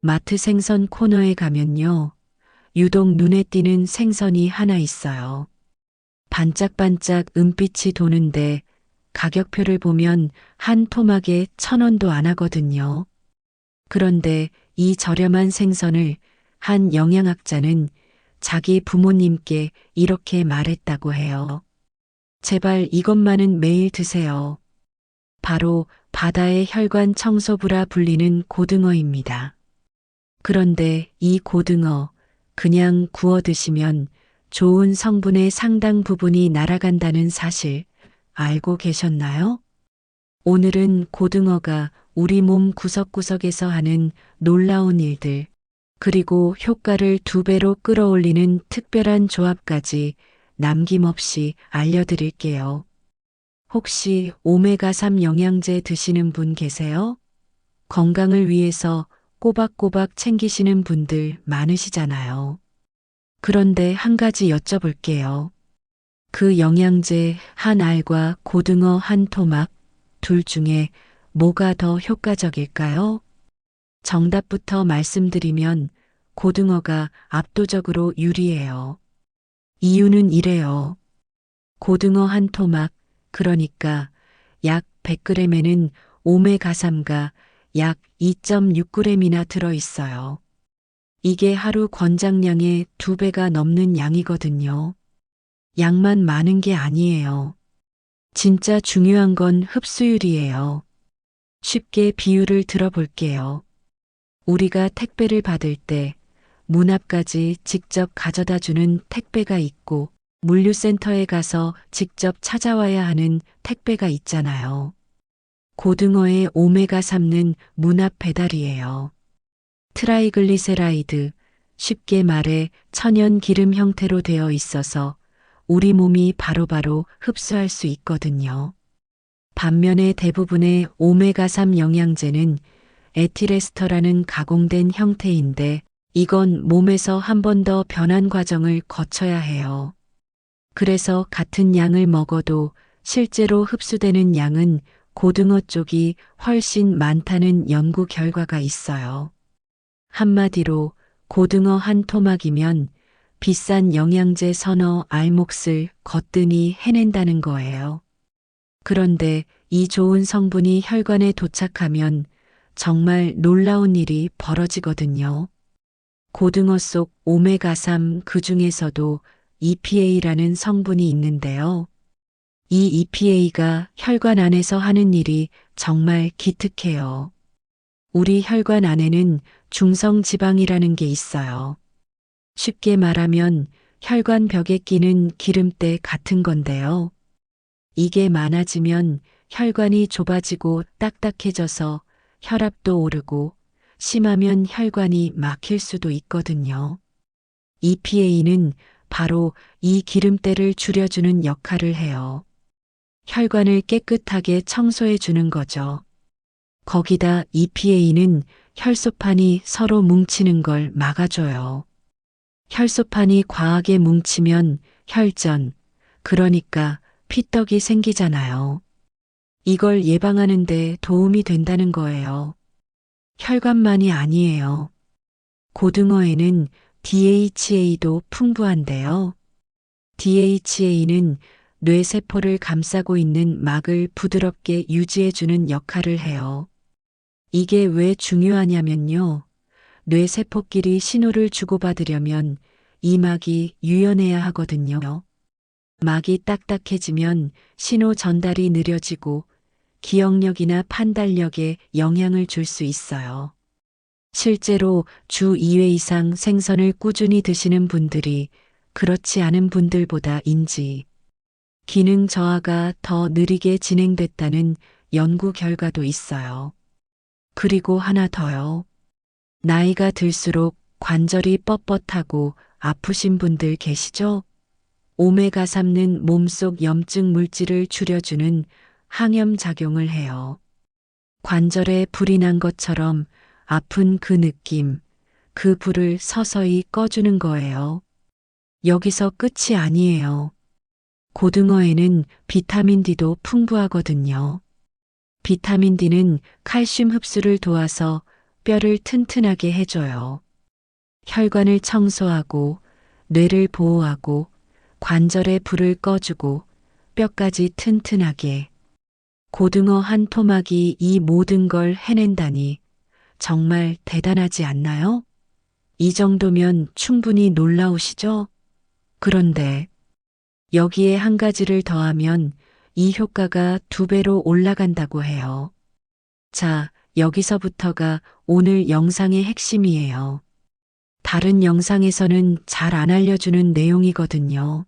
마트 생선 코너에 가면요. 유독 눈에 띄는 생선이 하나 있어요. 반짝반짝 은빛이 도는데 가격표를 보면 한 토막에 1,000원도 안 하거든요. 그런데 이 저렴한 생선을 한 영양학자는 자기 부모님께 이렇게 말했다고 해요. 제발 이것만은 매일 드세요. 바로 바다의 혈관 청소부라 불리는 고등어입니다. 그런데 이 고등어 그냥 구워 드시면 좋은 성분의 상당 부분이 날아간다는 사실 알고 계셨나요? 오늘은 고등어가 우리 몸 구석구석에서 하는 놀라운 일들, 그리고 효과를 2배로 끌어올리는 특별한 조합까지 남김없이 알려드릴게요. 혹시 오메가3 영양제 드시는 분 계세요? 건강을 위해서 꼬박꼬박 챙기시는 분들 많으시잖아요. 그런데 한 가지 여쭤볼게요. 그 영양제 한 알과 고등어 한 토막, 둘 중에 뭐가 더 효과적일까요? 정답부터 말씀드리면 고등어가 압도적으로 유리해요. 이유는 이래요. 고등어 한 토막, 그러니까 약 100g에는 오메가3가 약 2.6g이나 들어있어요. 이게 하루 권장량의 2배가 넘는 양이거든요. 양만 많은 게 아니에요. 진짜 중요한 건 흡수율이에요. 쉽게 비유를 들어볼게요. 우리가 택배를 받을 때 문 앞까지 직접 가져다 주는 택배가 있고 물류센터에 가서 직접 찾아와야 하는 택배가 있잖아요. 고등어의 오메가3는 문 앞 배달이에요. 트라이글리세라이드, 쉽게 말해 천연 기름 형태로 되어 있어서 우리 몸이 바로바로 흡수할 수 있거든요. 반면에 대부분의 오메가3 영양제는 에틸에스터라는 가공된 형태인데 이건 몸에서 한 번 더 변환 과정을 거쳐야 해요. 그래서 같은 양을 먹어도 실제로 흡수되는 양은 고등어 쪽이 훨씬 많다는 연구 결과가 있어요. 한마디로 고등어 한 토막이면 비싼 영양제 서너 알몫을 거뜬히 해낸다는 거예요. 그런데 이 좋은 성분이 혈관에 도착하면 정말 놀라운 일이 벌어지거든요. 고등어 속 오메가3 그 중에서도 EPA라는 성분이 있는데요. 이 EPA가 혈관 안에서 하는 일이 정말 기특해요. 우리 혈관 안에는 중성지방이라는 게 있어요. 쉽게 말하면 혈관 벽에 끼는 기름때 같은 건데요. 이게 많아지면 혈관이 좁아지고 딱딱해져서 혈압도 오르고 심하면 혈관이 막힐 수도 있거든요. EPA는 바로 이 기름때를 줄여주는 역할을 해요. 혈관을 깨끗하게 청소해 주는 거죠. 거기다 EPA는 혈소판이 서로 뭉치는 걸 막아줘요. 혈소판이 과하게 뭉치면 혈전, 그러니까 피떡이 생기잖아요. 이걸 예방하는 데 도움이 된다는 거예요. 혈관만이 아니에요. 고등어에는 DHA도 풍부한데요. DHA는 뇌세포를 감싸고 있는 막을 부드럽게 유지해주는 역할을 해요. 이게 왜 중요하냐면요. 뇌세포끼리 신호를 주고받으려면 이 막이 유연해야 하거든요. 막이 딱딱해지면 신호 전달이 느려지고 기억력이나 판단력에 영향을 줄 수 있어요. 실제로 주 2회 이상 생선을 꾸준히 드시는 분들이 그렇지 않은 분들보다 인지, 기능 저하가 더 느리게 진행됐다는 연구 결과도 있어요. 그리고 하나 더요. 나이가 들수록 관절이 뻣뻣하고 아프신 분들 계시죠? 오메가3는 몸속 염증 물질을 줄여주는 항염 작용을 해요. 관절에 불이 난 것처럼 아픈 그 느낌, 그 불을 서서히 꺼주는 거예요. 여기서 끝이 아니에요. 고등어에는 비타민 D도 풍부하거든요. 비타민 D는 칼슘 흡수를 도와서 뼈를 튼튼하게 해줘요. 혈관을 청소하고 뇌를 보호하고 관절의 불을 꺼주고 뼈까지 튼튼하게. 고등어 한 토막이 이 모든 걸 해낸다니 정말 대단하지 않나요? 이 정도면 충분히 놀라우시죠? 그런데 여기에 한 가지를 더하면 이 효과가 2배로 올라간다고 해요. 자, 여기서부터가 오늘 영상의 핵심이에요. 다른 영상에서는 잘 안 알려주는 내용이거든요.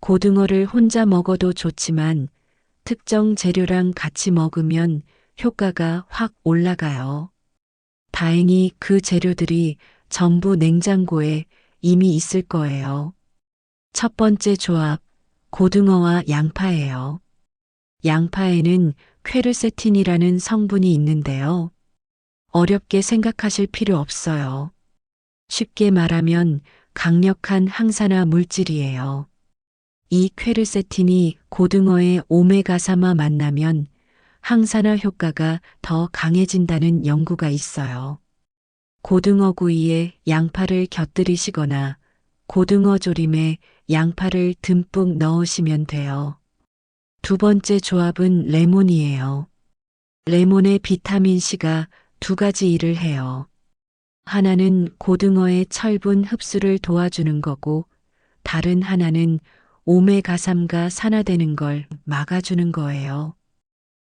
고등어를 혼자 먹어도 좋지만 특정 재료랑 같이 먹으면 효과가 확 올라가요. 다행히 그 재료들이 전부 냉장고에 이미 있을 거예요. 첫 번째 조합, 고등어와 양파예요. 양파에는 퀘르세틴이라는 성분이 있는데요. 어렵게 생각하실 필요 없어요. 쉽게 말하면 강력한 항산화 물질이에요. 이 퀘르세틴이 고등어의 오메가3와 만나면 항산화 효과가 더 강해진다는 연구가 있어요. 고등어 구이에 양파를 곁들이시거나 고등어 조림에 양파를 듬뿍 넣으시면 돼요. 두 번째 조합은 레몬이에요. 레몬의 비타민C가 2가지 일을 해요. 하나는 고등어의 철분 흡수를 도와주는 거고 다른 하나는 오메가3가 산화되는 걸 막아주는 거예요.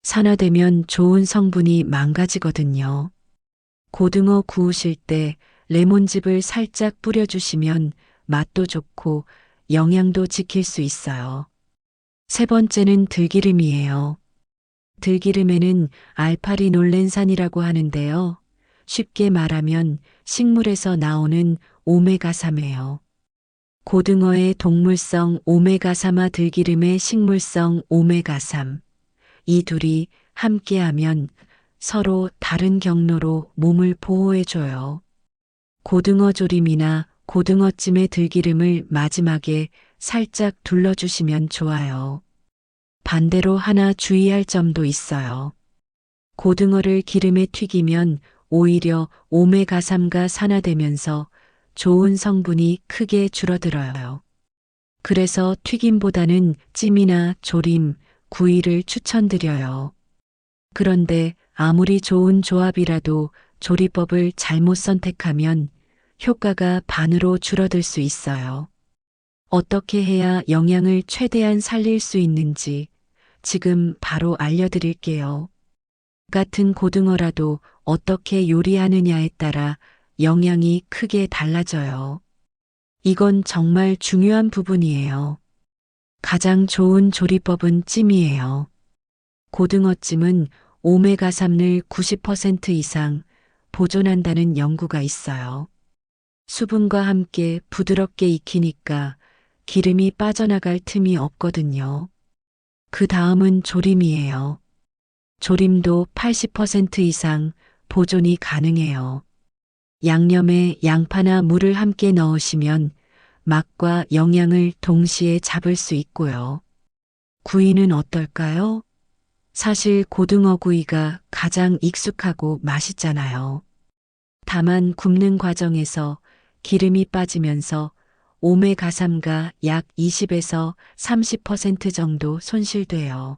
산화되면 좋은 성분이 망가지거든요. 고등어 구우실 때 레몬즙을 살짝 뿌려주시면 맛도 좋고 영양도 지킬 수 있어요. 세 번째는 들기름이에요. 들기름에는 알파리놀렌산이라고 하는데요. 쉽게 말하면 식물에서 나오는 오메가3예요. 고등어의 동물성 오메가3와 들기름의 식물성 오메가3. 이 둘이 함께하면 서로 다른 경로로 몸을 보호해줘요. 고등어 조림이나 고등어찜의 들기름을 마지막에 살짝 둘러주시면 좋아요. 반대로 하나 주의할 점도 있어요. 고등어를 기름에 튀기면 오히려 오메가3가 산화되면서 좋은 성분이 크게 줄어들어요. 그래서 튀김보다는 찜이나 조림, 구이를 추천드려요. 그런데 아무리 좋은 조합이라도 조리법을 잘못 선택하면 효과가 반으로 줄어들 수 있어요. 어떻게 해야 영양을 최대한 살릴 수 있는지 지금 바로 알려드릴게요. 같은 고등어라도 어떻게 요리하느냐에 따라 영양이 크게 달라져요. 이건 정말 중요한 부분이에요. 가장 좋은 조리법은 찜이에요. 고등어찜은 오메가3를 90% 이상 보존한다는 연구가 있어요. 수분과 함께 부드럽게 익히니까 기름이 빠져나갈 틈이 없거든요. 그 다음은 조림이에요. 조림도 80% 이상 보존이 가능해요. 양념에 양파나 물을 함께 넣으시면 맛과 영양을 동시에 잡을 수 있고요. 구이는 어떨까요? 사실 고등어 구이가 가장 익숙하고 맛있잖아요. 다만 굽는 과정에서 기름이 빠지면서 오메가3가 약 20에서 30% 정도 손실돼요.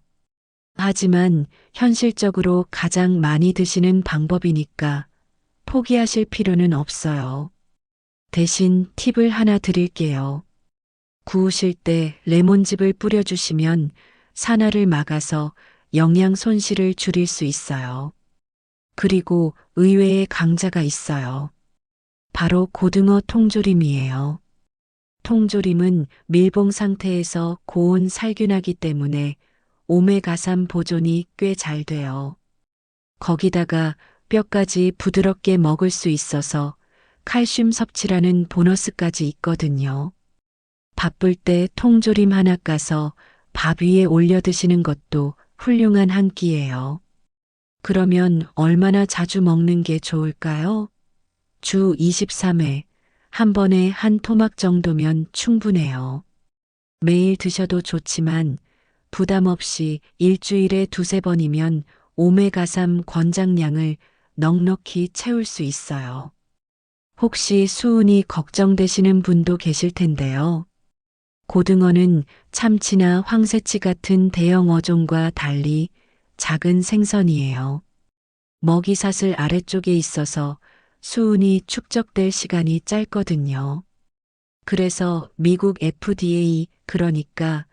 하지만 현실적으로 가장 많이 드시는 방법이니까 포기하실 필요는 없어요. 대신 팁을 하나 드릴게요. 구우실 때 레몬즙을 뿌려주시면 산화를 막아서 영양 손실을 줄일 수 있어요. 그리고 의외의 강자가 있어요. 바로 고등어 통조림이에요. 통조림은 밀봉 상태에서 고온 살균하기 때문에 오메가3 보존이 꽤 잘 돼요. 거기다가 뼈까지 부드럽게 먹을 수 있어서 칼슘 섭취라는 보너스까지 있거든요. 바쁠 때 통조림 하나 까서 밥 위에 올려 드시는 것도 훌륭한 한 끼예요. 그러면 얼마나 자주 먹는 게 좋을까요? 주 23회, 한 번에 한 토막 정도면 충분해요. 매일 드셔도 좋지만 부담 없이 일주일에 2~3번이면 오메가3 권장량을 넉넉히 채울 수 있어요. 혹시 수온이 걱정되시는 분도 계실 텐데요. 고등어는 참치나 황새치 같은 대형 어종과 달리 작은 생선이에요. 먹이사슬 아래쪽에 있어서 수은이 축적될 시간이 짧거든요. 그래서 미국 FDA, 그러니까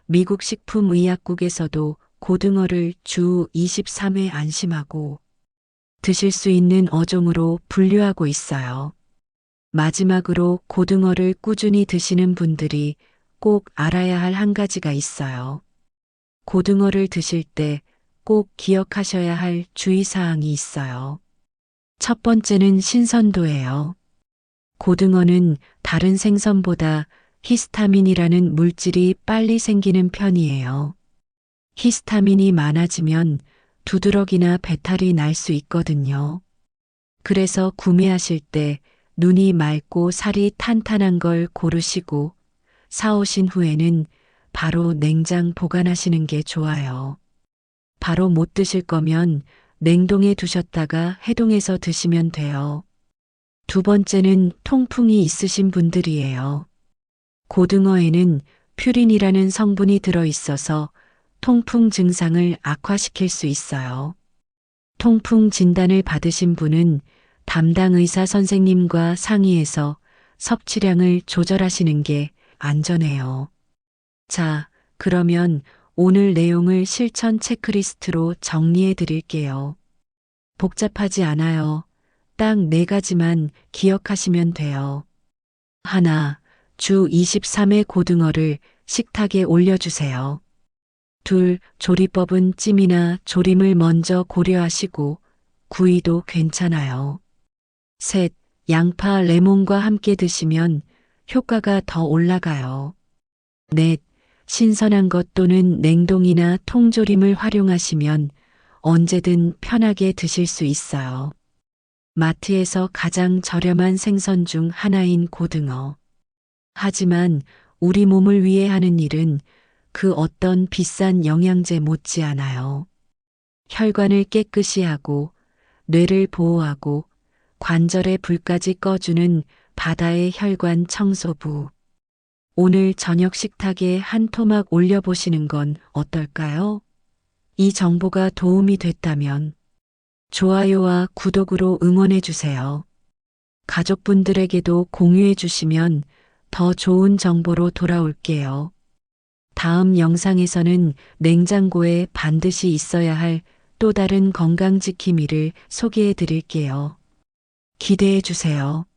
미국 식품의약국에서도 고등어를 주 23회 안심하고 드실 수 있는 어종으로 분류하고 있어요. 마지막으로 고등어를 꾸준히 드시는 분들이 꼭 알아야 할 한 가지가 있어요. 고등어를 드실 때 꼭 기억하셔야 할 주의사항이 있어요. 첫 번째는 신선도예요. 고등어는 다른 생선보다 히스타민이라는 물질이 빨리 생기는 편이에요. 히스타민이 많아지면 두드러기나 배탈이 날 수 있거든요. 그래서 구매하실 때 눈이 맑고 살이 탄탄한 걸 고르시고 사오신 후에는 바로 냉장 보관하시는 게 좋아요. 바로 못 드실 거면 냉동에 두셨다가 해동해서 드시면 돼요. 두 번째는 통풍이 있으신 분들이에요. 고등어에는 퓨린이라는 성분이 들어있어서 통풍 증상을 악화시킬 수 있어요. 통풍 진단을 받으신 분은 담당 의사 선생님과 상의해서 섭취량을 조절하시는 게 안전해요. 자, 그러면 오늘 내용을 실천 체크리스트로 정리해 드릴게요. 복잡하지 않아요. 딱 4가지만 기억하시면 돼요. 하나, 주 23회 고등어를 식탁에 올려주세요. 둘, 조리법은 찜이나 조림을 먼저 고려하시고 구이도 괜찮아요. 셋, 양파, 레몬과 함께 드시면 효과가 더 올라가요. 넷, 신선한 것 또는 냉동이나 통조림을 활용하시면 언제든 편하게 드실 수 있어요. 마트에서 가장 저렴한 생선 중 하나인 고등어. 하지만 우리 몸을 위해 하는 일은 그 어떤 비싼 영양제 못지않아요. 혈관을 깨끗이 하고 뇌를 보호하고 관절의 불까지 꺼주는 바다의 혈관 청소부. 오늘 저녁 식탁에 한 토막 올려보시는 건 어떨까요? 이 정보가 도움이 됐다면 좋아요와 구독으로 응원해 주세요. 가족분들에게도 공유해 주시면 더 좋은 정보로 돌아올게요. 다음 영상에서는 냉장고에 반드시 있어야 할 또 다른 건강지킴이를 소개해 드릴게요. 기대해 주세요.